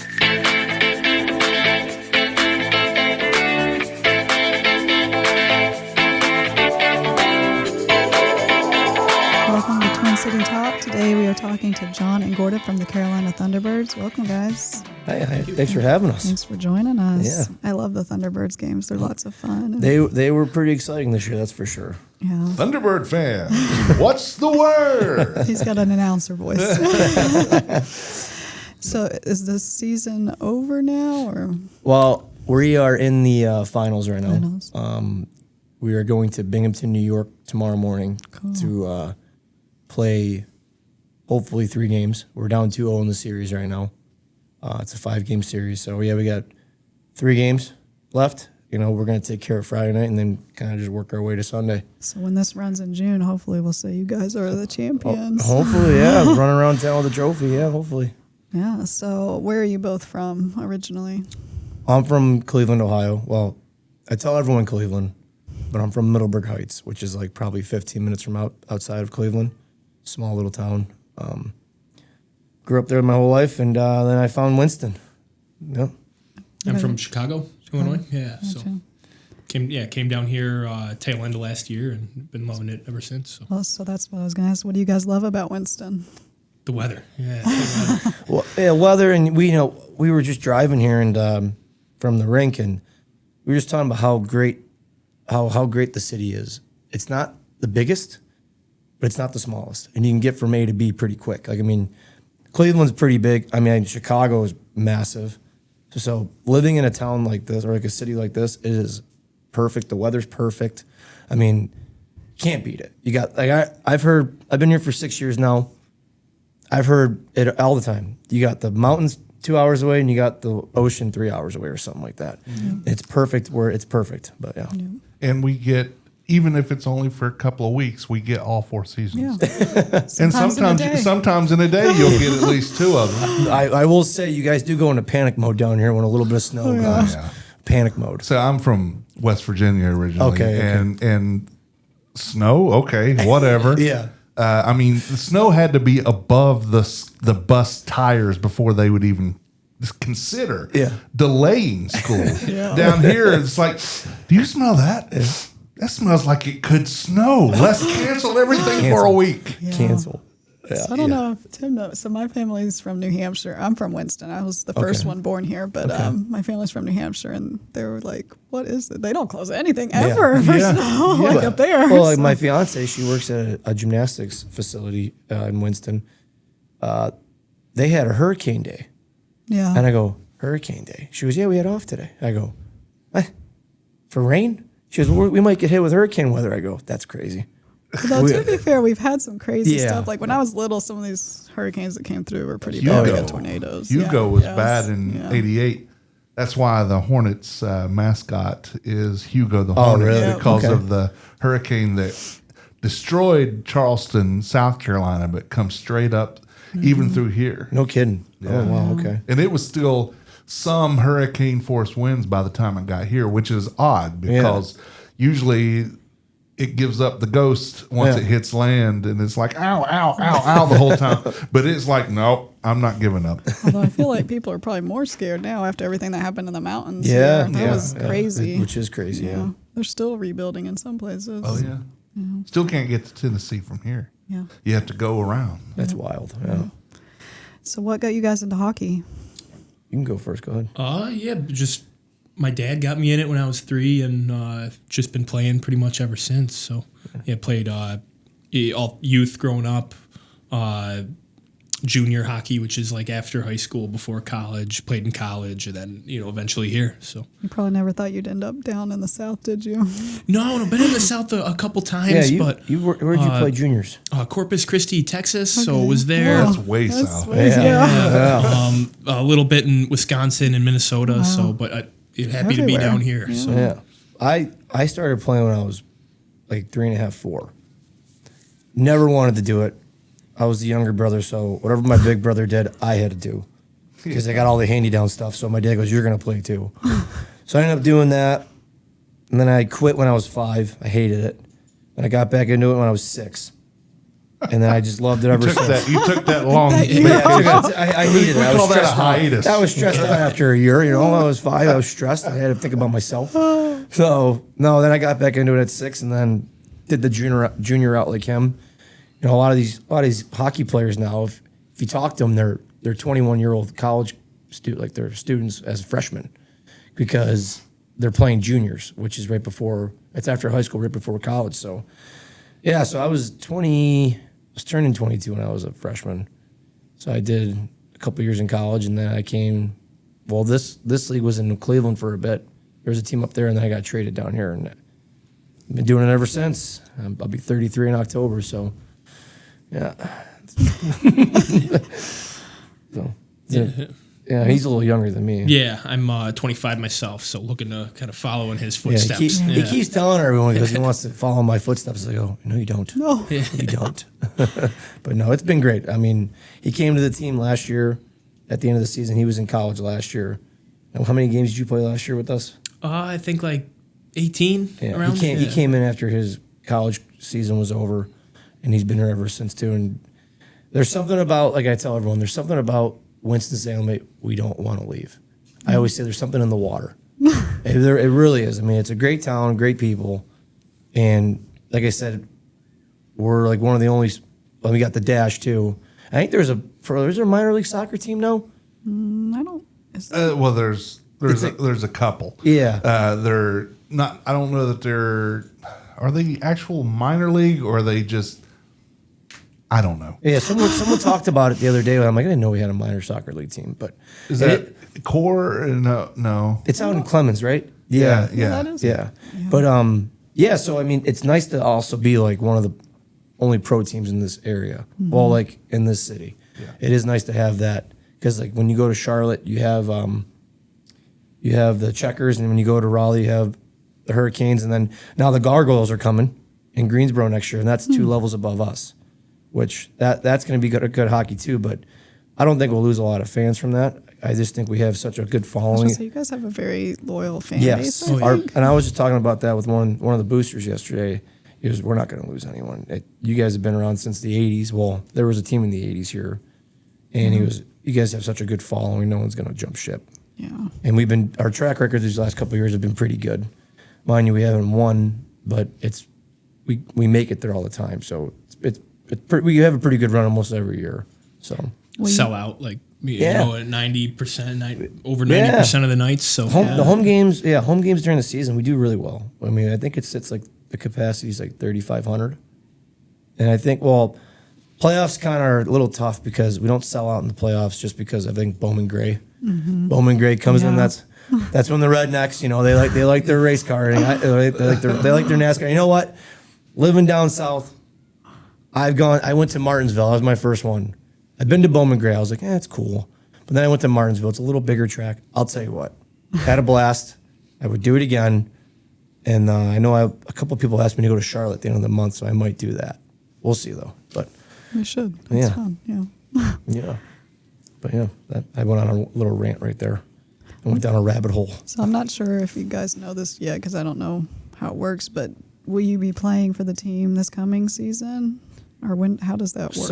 Welcome to Twin City Talk. Today we are talking to Jon and Gordon from the Carolina Thunderbirds. Welcome, guys. Hi. Thanks for having us. Thanks for joining us. Yeah. I love the Thunderbirds games. They're lots of fun. They were pretty exciting this year, that's for sure. Yeah. Thunderbird fan, what's the word? He's got an announcer voice. So is the season over now? Or Well, we are in the finals right now. Finals. We are going to Binghamton, New York tomorrow morning to play hopefully 3 games. We're down 2-0 in the series right now. It's a 5-game series. So, yeah, we got 3 games left. You know, we're going to take care of Friday night and then kind of just work our way to Sunday. So when this runs in June, hopefully we'll say you guys are the champions. Hopefully, yeah. Run around town with a trophy, yeah, hopefully. Yeah. So where are you both from originally? I'm from Cleveland, Ohio. Well, I tell everyone Cleveland, but I'm from Middleburg Heights, which is like probably 15 minutes from outside of Cleveland. Small little town. Grew up there my whole life, and then I found Winston. Yep. I'm from Chicago, Illinois. Yeah, so Gotcha. came down here tail end of last year and been loving it ever since. So. Well, so that's what I was going to ask. What do you guys love about Winston? The weather, yeah. The weather. Well, yeah, weather, and we were just driving here and from the rink, and we were just talking about how great the city is. It's not the biggest, but it's not the smallest, and you can get from A to B pretty quick. Like, I mean, Cleveland's pretty big. I mean, Chicago is massive. So living in a town like this or like a city like this, it is perfect. The weather's perfect. I mean, can't beat it. You got I've been here for 6 years now. I've heard it all the time. You got the mountains 2 hours away and you got the ocean 3 hours away or something like that. Mm-hmm. It's perfect where it's perfect. But yeah. And we get, even if it's only for a couple of weeks, we get all 4 seasons. Yeah. And sometimes in a day you'll get at least 2 of them. I will say you guys do go into panic mode down here when a little bit of snow goes. Yeah. Panic mode. So I'm from West Virginia originally. Okay. And snow, okay, whatever. Yeah. I mean, the snow had to be above the bus tires before they would even just consider delaying school. Down here, it's like, do you smell that? Yeah. That smells like it could snow. Let's cancel everything for a week. Yeah. Cancel. Yeah. So I don't know if Tim knows. So my family's from New Hampshire. I'm from Winston. I was the first one born here, but my family's from New Hampshire, and they were like, "What is it? They don't close anything ever for snow like up there." Well, like my fiance, she works at a gymnastics facility in Winston. They had a hurricane day. Yeah. And I go, hurricane day? She goes, yeah, we had off today. I go, what? For rain? She goes, well, we might get hit with hurricane weather. I go, that's crazy. Though, to be fair, we've had some crazy stuff. Like when I was little, some of these hurricanes that came through were pretty bad. We got tornadoes. Hugo was bad in '88. That's why the Hornets mascot is Hugo the Hornet. Really? Because of the hurricane that destroyed Charleston, South Carolina, but comes straight up even through here. No kidding. Yeah. Oh, wow, okay. And it was still some hurricane force winds by the time it got here, which is odd because usually it gives up the ghost once it hits land, and it's like, ow, ow, ow, ow the whole time. But it's like, nope, I'm not giving up. Although I feel like people are probably more scared now after everything that happened in the mountains. Yeah. That was crazy. Which is crazy, yeah. They're still rebuilding in some places. Oh, yeah. Still can't get to Tennessee from here. Yeah. You have to go around. That's wild. Yeah. So what got you guys into hockey? You can go first. Go ahead. Just my dad got me in it when I was 3, and just been playing pretty much ever since. So played all youth growing up, junior hockey, which is like after high school, before college. Played in college, and then eventually here. So you probably never thought you'd end up down in the South, did you? No, I've been in the South a couple times. Where'd you play juniors? Corpus Christi, Texas. So it was there. That's way south. A little bit in Wisconsin and Minnesota. Wow. So, but happy to be down here. Yeah. So I started playing when I was like 3.5, 4. Never wanted to do it. I was the younger brother, so whatever my big brother did, I had to do. Because I got all the handy-down stuff, so my dad goes, you're going to play too. So I ended up doing that, and then I quit when I was 5. I hated it. And I got back into it when I was 6. And then I just loved it ever since. You took that long. I needed it. We I was call that a stressed out. hiatus. I was stressed out after a year. I was 5. I was stressed. I had to think about myself. So no, then I got back into it at 6, and then did the junior route like him. A lot of these hockey players now, if you talk to them, they're 21-year-old college student, like they're students as freshmen, because they're playing juniors, which is it's after high school, right before college. So yeah, so I was turning 22 when I was a freshman. So I did a couple years in college, and then I came. Well, this league was in Cleveland for a bit. There was a team up there, and then I got traded down here, and I've been doing it ever since. I'll be 33 in October, so yeah. Yeah, he's a little younger than me. Yeah, I'm 25 myself, so looking to kind of follow in his footsteps. He keeps telling everyone because he wants to follow my footsteps. I go, no, you don't. No. You don't. But no, it's been great. I mean, he came to the team last year at the end of the season. He was in college last year. Now, how many games did you play last year with us? I think like 18 around. He came in after his college season was over, and he's been here ever since too. And there's something about, like I tell everyone, there's something about Winston-Salem we don't want to leave. I always say there's something in the water. It really is. I mean, it's a great town, great people, and like I said, we're like one of the only. Well, we got the Dash too. I think there's a minor league soccer team now. I don't. Well, there's a couple. Yeah. They're not. I don't know that they're. Are they actual minor league or are they just? I don't know. Yeah, someone talked about it the other day. I'm like, I didn't know we had a minor soccer league team, but is that core? No. It's out in Clemens, right? Yeah. Yeah. But so I mean, it's nice to also be like one of the only pro teams in this area. Mm-hmm. Well, like in this city, it is nice to have that because like when you go to Charlotte, you have the Checkers, and when you go to Raleigh, you have the Hurricanes, and then now the Gargoyles are coming in Greensboro next year, and that's 2 levels above us. Which that's going to be good hockey too, but I don't think we'll lose a lot of fans from that. I just think we have such a good following. So you guys have a very loyal fan base. Yes, and I was just talking about that with one of the boosters yesterday. He was, we're not going to lose anyone. You guys have been around since the '80s. Well, there was a team in the '80s here, and you guys have such a good following. No one's going to jump ship. Yeah, and our track record these last couple of years have been pretty good. Mind you, we haven't won, but we make it there all the time. So we have a pretty good run almost every year. So sell out like at 90%, over 90% of the nights. So the home games during the season we do really well. I mean, I think it's like the capacity is like 3,500, and I think playoffs kind of are a little tough because we don't sell out in the playoffs just because I think Bowman Gray comes in. That's when the rednecks, they like their race car and they like their NASCAR. You know what? Living down south. I went to Martinsville. That was my first one. I've been to Bowman Gray. I was like, it's cool. But then I went to Martinsville. It's a little bigger track. I'll tell you what. Had a blast. I would do it again. And I know a couple of people asked me to go to Charlotte at the end of the month, so I might do that. We'll see, though. But we should. That's fun. Yeah. Yeah. But yeah, I went on a little rant right there. I went down a rabbit hole. So I'm not sure if you guys know this yet because I don't know how it works, but will you be playing for the team this coming season? Or when? How does that work?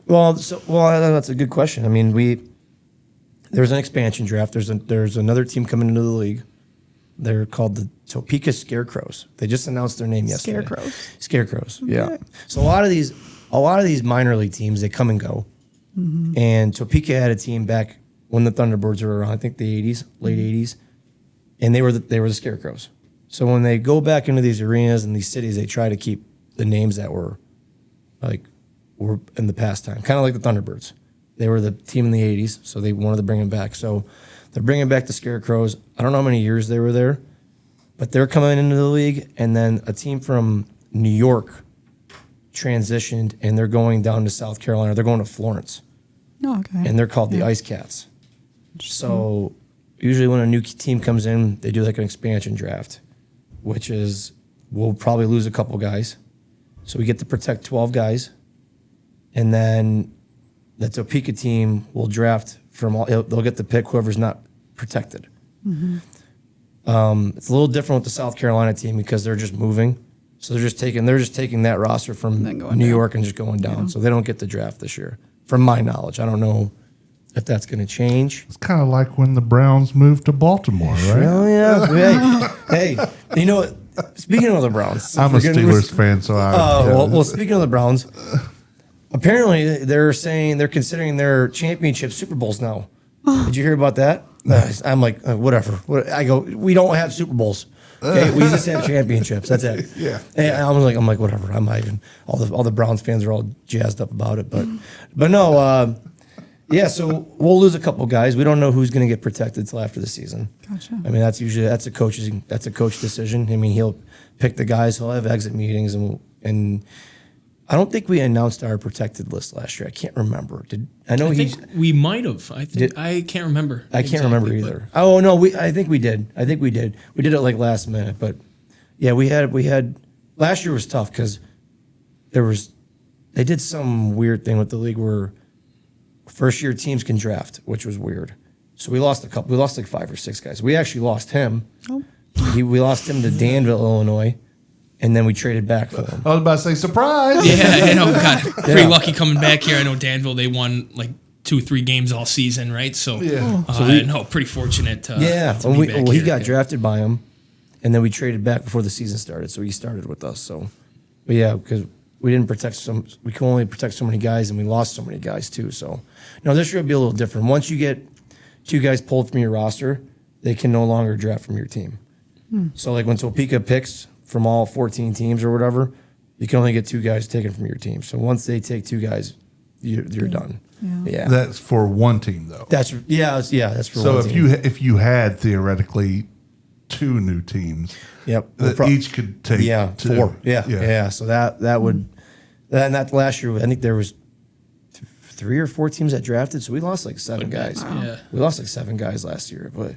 Well, that's a good question. I mean, there's an expansion draft. There's another team coming into the league. They're called the Topeka Scarecrows. They just announced their name yesterday. Scarecrows. Okay. Yeah. So a lot of these minor league teams, they come and go. Mm-hmm. And Topeka had a team back when the Thunderbirds were around. I think the '80s, late '80s, and they were the Scarecrows. So when they go back into these arenas and these cities, they try to keep the names that were in the past time, kind of like the Thunderbirds. They were the team in the '80s, so they wanted to bring them back. So they're bringing back the Scarecrows. I don't know how many years they were there, but they're coming into the league. And then a team from New York transitioned, and they're going down to South Carolina. They're going to Florence. Oh, okay. And they're called the Ice Cats. So usually when a new team comes in, they do like an expansion draft, which is we'll probably lose a couple guys. So we get to protect 12 guys. And then the Topeka team will draft they'll get the pick whoever's not protected. Mm-hmm. It's a little different with the South Carolina team because they're just moving. So they're just taking that roster from New York and just going down. So they don't get the draft this year, from my knowledge. I don't know if that's going to change. It's kind of like when the Browns moved to Baltimore, right? Oh yeah. hey, you know what? Speaking of the Browns, I'm a Steelers fan, so well, speaking of the Browns, apparently they're saying they're considering their championship Super Bowls now. Did you hear about that? I'm like, whatever. I go, we don't have Super Bowls. Okay, we just have championships. That's it. Yeah. And I'm like, whatever. I'm not even. All the Browns fans are all jazzed up about it, but no. Yeah, so we'll lose a couple guys. We don't know who's going to get protected until after the season. Gotcha. I mean, that's a coach decision. I mean, he'll pick the guys. He'll have exit meetings, and I don't think we announced our protected list last year. I can't remember. I think we might have. I can't remember. I can't remember either. Oh no, I think we did. We did it like last minute, but yeah, we had. Last year was tough because they did some weird thing with the league where first year teams can draft, which was weird. So we lost a couple. We lost like 5 or 6 guys. We actually lost him. Oh. We lost him to Danville, Illinois, and then we traded back for him. I was about to say surprise. Yeah, I know. Got pretty lucky coming back here. I know Danville. They won like 2-3 games all season, right? So pretty fortunate. He got drafted by him, and then we traded back before the season started. So he started with us. So, but yeah, because we didn't we can only protect so many guys, and we lost so many guys too. So, no, this year will be a little different. Once you get 2 guys pulled from your roster, they can no longer draft from your team. So, like when Topeka picks from all 14 teams or whatever, you can only get 2 guys taken from your team. So once they take 2 guys, you're done. Yeah. That's for one team though. That's for so one team. if you had theoretically 2 new teams, each could take 4. Yeah. So that would, and that last year I think there was 3 or 4 teams that drafted, so we lost like 7 guys. Wow. Yeah. We lost like 7 guys last year, but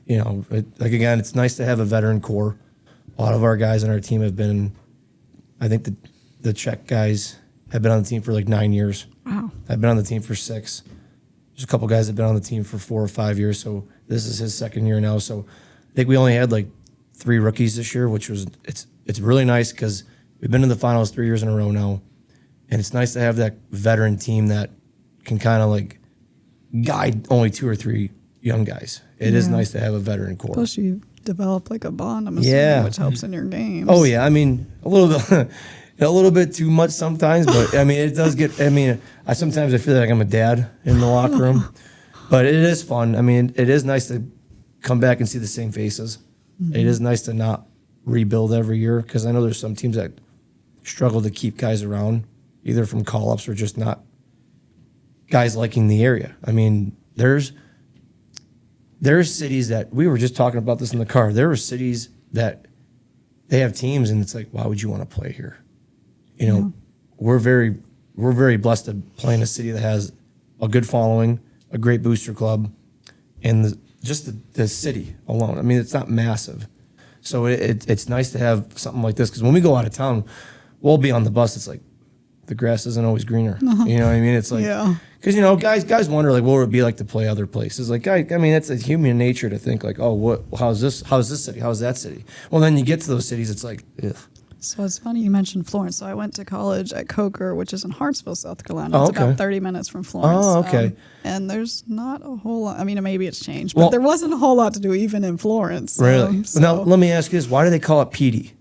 again, it's nice to have a veteran core. A lot of our guys on our team have been, I think the Czech guys have been on the team for like 9 years. Wow. I've been on the team for 6. There's a couple guys that have been on the team for 4 or 5 years, so this is his 2nd year now. So I think we only had like 3 rookies this year, which was it's really nice because we've been in the finals 3 years in a row now, and it's nice to have that veteran team that can kind of like guide only 2 or 3 young guys. It is nice to have a veteran core. Plus you develop like a bond, I'm assuming, which helps in your games. Oh yeah, I mean a little bit too much sometimes, but I mean it does get. I mean, I sometimes feel like I'm a dad in the locker room, but it is fun. I mean, it is nice to come back and see the same faces. Mm-hmm. It is nice to not rebuild every year because I know there's some teams that struggle to keep guys around, either from call-ups or just not guys liking the area. I mean, there's cities that we were just talking about this in the car. There are cities that they have teams, and it's like, why would you want to play here? We're very blessed to play in a city that has a good following, a great booster club, and just the city alone. I mean, it's not massive, so it's nice to have something like this because when we go out of town, we'll be on the bus. It's like the grass isn't always greener. Uh-huh. You know what I mean? It's like because guys wonder like what would it be like to play other places. Like I mean, it's a human nature to think like, how's this city? How's that city? Well, then you get to those cities, it's like, ugh. So it's funny you mentioned Florence. So I went to college at Coker, which is in Hartsville, South Carolina. It's about 30 minutes from Florence. Oh, okay. And there's not a whole lot. I mean, maybe it's changed, but there wasn't a whole lot to do even in Florence. Really? Now, let me ask you this. Why do they call it PD?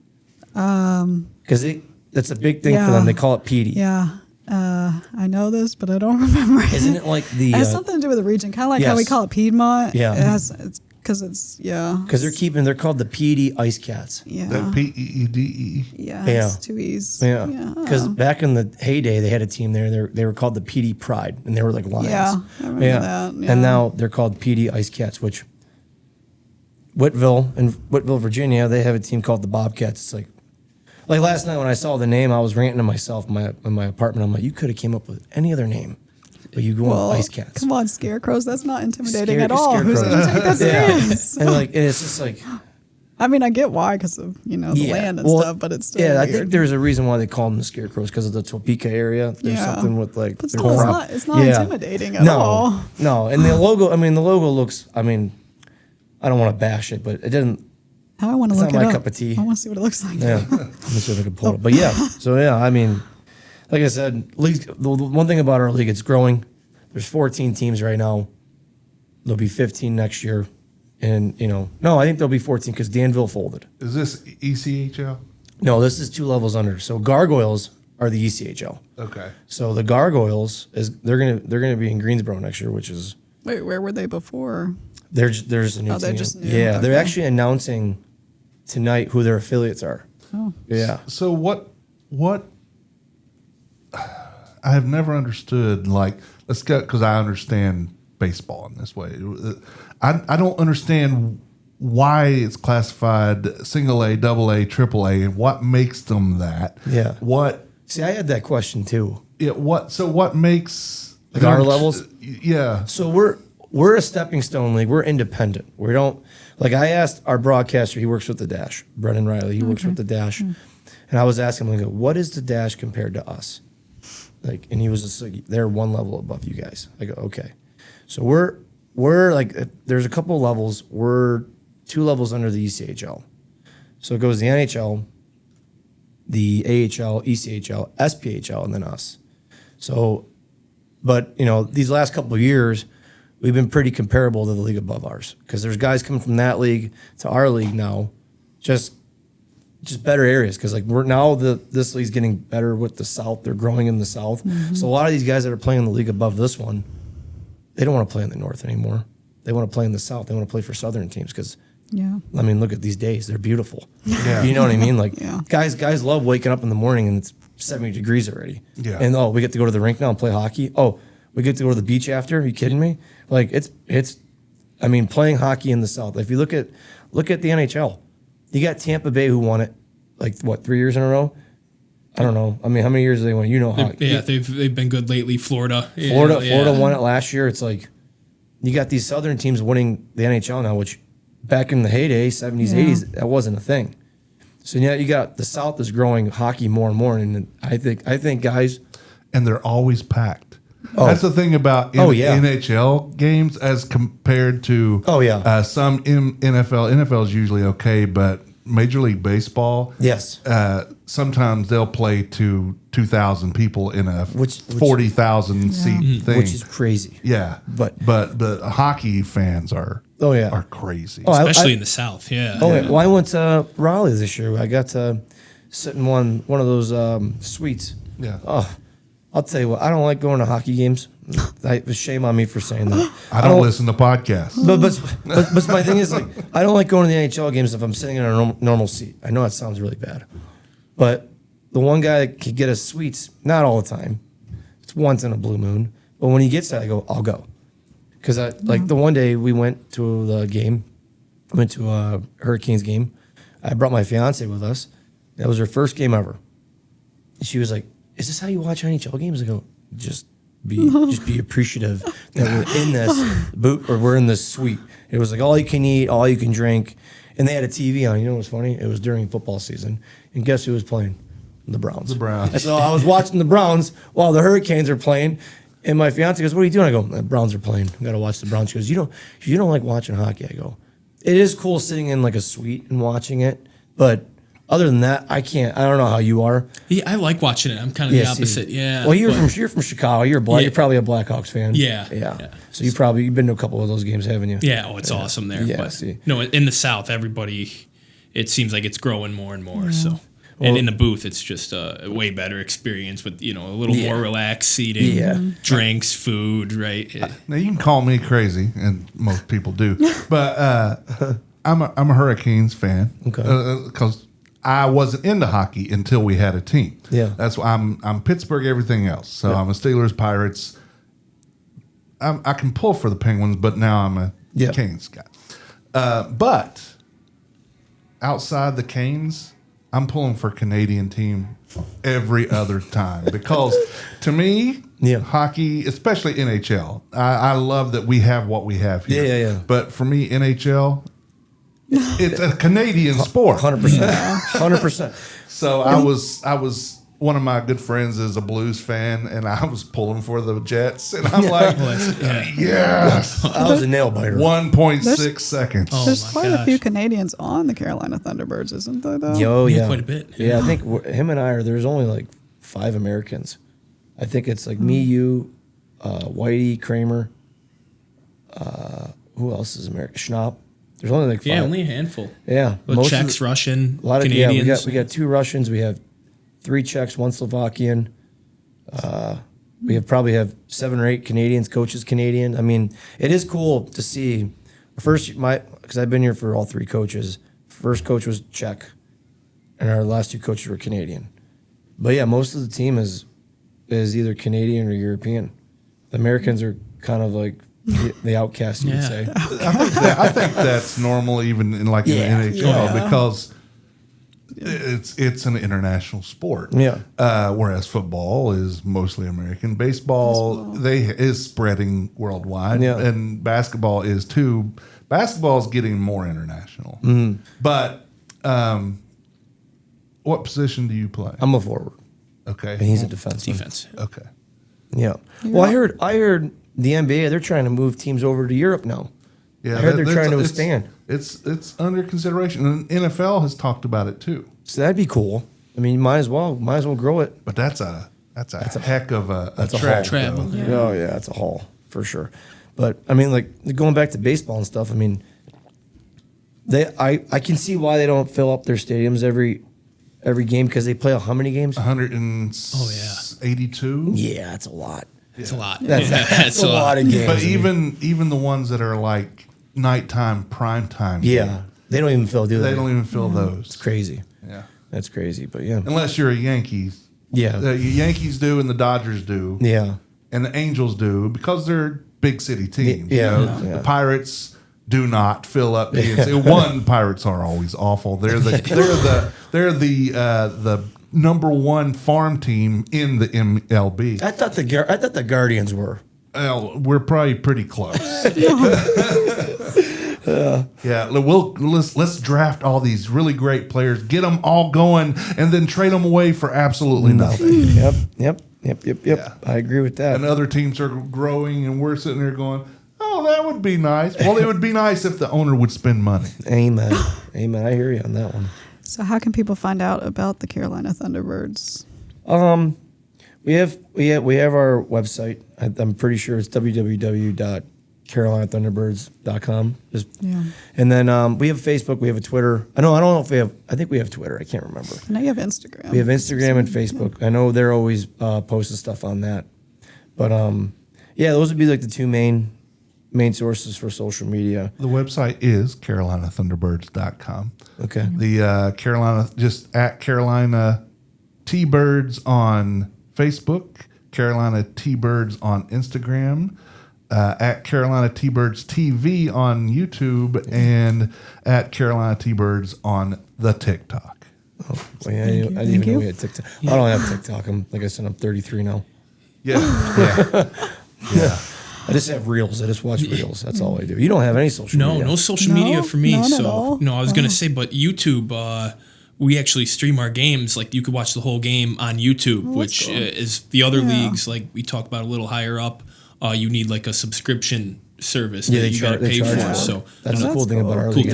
Because that's a big thing for them. They call it PD. Yeah. I know this, but I don't remember. Isn't it like the... It has something to do with the region. Kind of like how we call it Piedmont. Yeah. Because they're called the PD Ice Cats. Yeah. The P-E-E-D-E. Yeah. It's 2 E's. Yeah. Because back in the heyday, they had a team there. They were called the PD Pride, and they were like lions. Yeah, I remember that. Yeah. And now they're called PD Ice Cats, which Whiteville, Virginia, they have a team called the Bobcats. It's like last night when I saw the name, I was ranting to myself in my apartment. I'm like, you could have came up with any other name. But you go with Ice Cats. Come on, scarecrows. That's not intimidating at all. Who's going to take that serious? And it's just like... I mean, I get why because of, the land and stuff, but it's still weird. I think there's a reason why they call them the scarecrows because of the Topeka area. There's something with like... But still, it's not intimidating at all. No, and the logo looks... I mean, I don't want to bash it, but it doesn't... Now I want to It's look not it my up. cup of tea. I want to see what it looks like. Yeah, let me see if I can pull it up. But yeah, so yeah, I mean, like I said, the one thing about our league, it's growing. There's 14 teams right now. There'll be 15 next year. And, no, I think there'll be 14 because Danville folded. Is this ECHL? No, this is 2 levels under. So Gargoyles are the ECHL. Okay. So the Gargoyles they're gonna be in Greensboro next year, which is Wait, where were they before? there's a new Oh, they're team. just new. Yeah, they're Okay. actually announcing tonight who their affiliates are. Oh. Yeah. So what I have never understood, like, let's go, because I understand baseball in this way. I don't understand why it's classified single A, double A, triple A, and what makes them that. Yeah. What See, I had that question too. what makes Like our levels? Yeah. So we're a stepping stone league. We're independent. We don't I asked our broadcaster. He works with the Dash, Brennan Riley. He works with the Dash, and I was asking him, what is the Dash compared to us? And he was just like, they're one level above you guys. I go, okay. So we're like, there's a couple levels. We're 2 levels under the ECHL. So it goes the NHL, the AHL, ECHL, SPHL, and then us. So, but these last couple of years, we've been pretty comparable to the league above ours because there's guys coming from that league to our league now, just better areas because we're now this league's getting better with the South. They're growing in the South, so a lot of these guys that are playing in the league above this one, they don't want to play in the North anymore. They want to play in the South. They want to play for Southern teams because. Yeah. I mean, look at these days. They're beautiful. Yeah. You know what I mean? Yeah. Guys love waking up in the morning and it's 70 degrees already. Yeah. And we get to go to the rink now and play hockey. Oh, we get to go to the beach after. Are you kidding me? I mean, playing hockey in the South. If you look at the NHL, you got Tampa Bay who won it 3 years in a row? I don't know. I mean, how many years have they won? Hockey. Yeah, they've been good lately. Florida Florida won it last year. It's you got these Southern teams winning the NHL now, which back in the heyday, 70s, 80s, that wasn't a thing. So now you got the South is growing hockey more and more, and I think guys, And they're always packed. Oh. That's the thing about NHL games as compared to some NFL. NFL is usually okay, but Major League Baseball, yes, sometimes they'll play to 2,000 people in a which 40,000 seat thing, which is crazy. Yeah, but hockey fans are crazy, especially in the South. Yeah. Well, I went to Raleigh this year. I got to sit in one of those suites. Yeah. Oh, I'll tell you what. I don't like going to hockey games. Shame on me for saying that. I don't listen to podcasts. But my thing is I don't like going to the NHL games if I'm sitting in a normal seat. I know that sounds really bad, but the one guy that could get us suites, not all the time. It's once in a blue moon. But when he gets that, I'll go. Because the one day we went to the game, went to a Hurricanes game. I brought my fiance with us. That was her first game ever. And she was like, "Is this how you watch NHL games?" I go, just be appreciative that we're in this boot or we're in this suite. It was all you can eat, all you can drink, and they had a TV on. You know what's funny? It was during football season, and guess who was playing? The Browns. The Browns. And so I was watching the Browns while the Hurricanes are playing, and my fiance goes, "What are you doing?" I go, "The Browns are playing. I got to watch the Browns." She goes, "You don't like watching hockey?" I go, "It is cool sitting in a suite and watching it, but." Other than that, I can't. I don't know how you are. Yeah, I like watching it. I'm kind of the opposite. Yeah. Well, you're from Chicago. You're probably a Blackhawks fan. Yeah. So you've been to a couple of those games, haven't you? Yeah. Oh, it's awesome there. Yeah. But, in the South, it seems like it's growing more and more. Yeah. So. And in the booth, it's just a way better experience with, a little more relaxed seating, drinks, food, right? Now, you can call me crazy, and most people do, but I'm a Hurricanes fan. Okay. Because I wasn't into hockey until we had a team. Yeah. That's why I'm Pittsburgh, everything else. So I'm a Steelers, Pirates. I can pull for the Penguins, but now I'm a Canes guy. But outside the Canes, I'm pulling for Canadian team every other time because to me, hockey, especially NHL, I love that we have what we have here. Yeah. But for me, NHL, it's a Canadian sport. 100%. 100%. So I was one of my good friends is a Blues fan, and I was pulling for the Jets, and I'm like, yes. I was a nail biter. 1.6 seconds. There's quite a few Canadians on the Carolina Thunderbirds, isn't there, though? Oh, yeah. Quite a bit. Yeah, I think him and I there's only like 5 Americans. I think it's like me, you, Whitey, Kramer. Who else is American? Schnapp. There's only like 5. Yeah, only a handful. Yeah. Well, Czechs, Russian, a lot of Canadians. we got 2 Russians. We have 3 Czechs, 1 Slovakian. We probably have 7 or 8 Canadians, coaches Canadian. I mean, it is cool to see. First, because I've been here for all 3 coaches. First coach was Czech, and our last 2 coaches were Canadian. But yeah, most of the team is either Canadian or European. The Americans are kind of like the outcast, you would say. I think that's normal even in the NHL because it's an international sport. Yeah. Whereas football is mostly American. Baseball is spreading worldwide, and basketball is too. Basketball is getting more international. Mm-hmm. But what position do you play? I'm a forward. Okay. And he's a defenseman. Defense. Okay. Yeah. Well, I heard the NBA, they're trying to move teams over to Europe now. Yeah, I heard they're trying to expand. It's under consideration, and NFL has talked about it too. So that'd be cool. I mean, might as well grow it. But that's a heck of a haul. Travel. Yeah. Oh yeah, it's a haul for sure. But I mean, like going back to baseball and stuff. I mean, I can see why they don't fill up their stadiums every game because they play how many games? 182. Yeah, that's a lot. It's a lot. That's a lot of games. But even the ones that are like nighttime, primetime. They don't even fill. They don't even fill those. It's crazy. Yeah, that's crazy. But yeah, unless you're a Yankees. Yeah, the Yankees do, and the Dodgers do. Yeah, and the Angels do because they're big city teams. Yeah, The Pirates do not fill up. One, Pirates are always awful. They're the number 1 farm team in the MLB. I thought the Guardians were. Well, we're probably pretty close. Let's draft all these really great players, get them all going, and then trade them away for absolutely nothing. Yep. Yeah. I agree with that. And other teams are growing, and we're sitting there going, "Oh, that would be nice." Well, it would be nice if the owner would spend money. Amen. I hear you on that one. So, how can people find out about the Carolina Thunderbirds? We have our website. I'm pretty sure it's www.carolinatHunderbirds.com. And then we have Facebook. We have a Twitter. I don't know if we have. I think we have Twitter. I can't remember. I know you have Instagram. We have Instagram and Facebook. Yeah. I know they're always posting stuff on that. But those would be like the 2 main sources for social media. The website is CarolinaThunderbirds.com. Okay. The Carolina, just at Carolina T-Birds on Facebook, Carolina T-Birds on Instagram, at Carolina T-Birds TV on YouTube, and at Carolina T-Birds on the TikTok. Oh, well, yeah, I didn't even know we had TikTok. Yeah. I don't have TikTok. I'm 33 now. Yeah. I just have reels. I just watch reels. That's all I do. You don't have any social media. No social media for me. So I was gonna say, but YouTube, we actually stream our games. Like you could watch the whole game on YouTube, which is the other leagues. Like we talk about a little higher up. You need like a subscription service that you got to pay for. So that's the cool thing about our league.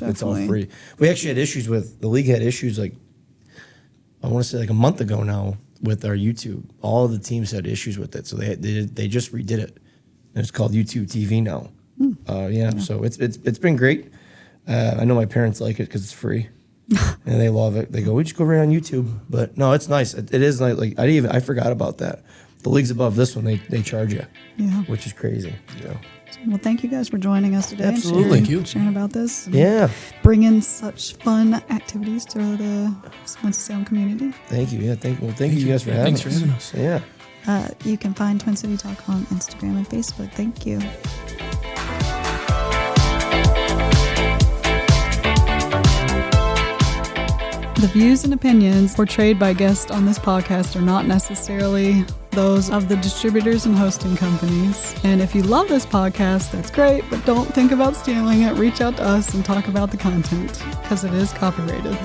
It's all free. We actually had issues with the league. Had issues like I want to say like a month ago now. With our YouTube, all of the teams had issues with it, so they just redid it. And it's called YouTube TV now. So it's been great. I know my parents like it because it's free, and they love it. They go, "We just go right on YouTube." But no, it's nice. It is like I forgot about that. The leagues above this one, they charge you, which is crazy. Yeah. Well, thank you guys for joining us today. Absolutely. And sharing about this. Bringing such fun activities to the Winston-Salem community. Thank you. Yeah. Thank you guys for having us. Thanks for having us. Yeah. You can find Twin City Talk on Instagram and Facebook. Thank you. The views and opinions portrayed by guests on this podcast are not necessarily those of the distributors and hosting companies. And if you love this podcast, that's great, but don't think about stealing it. Reach out to us and talk about the content because it is copyrighted.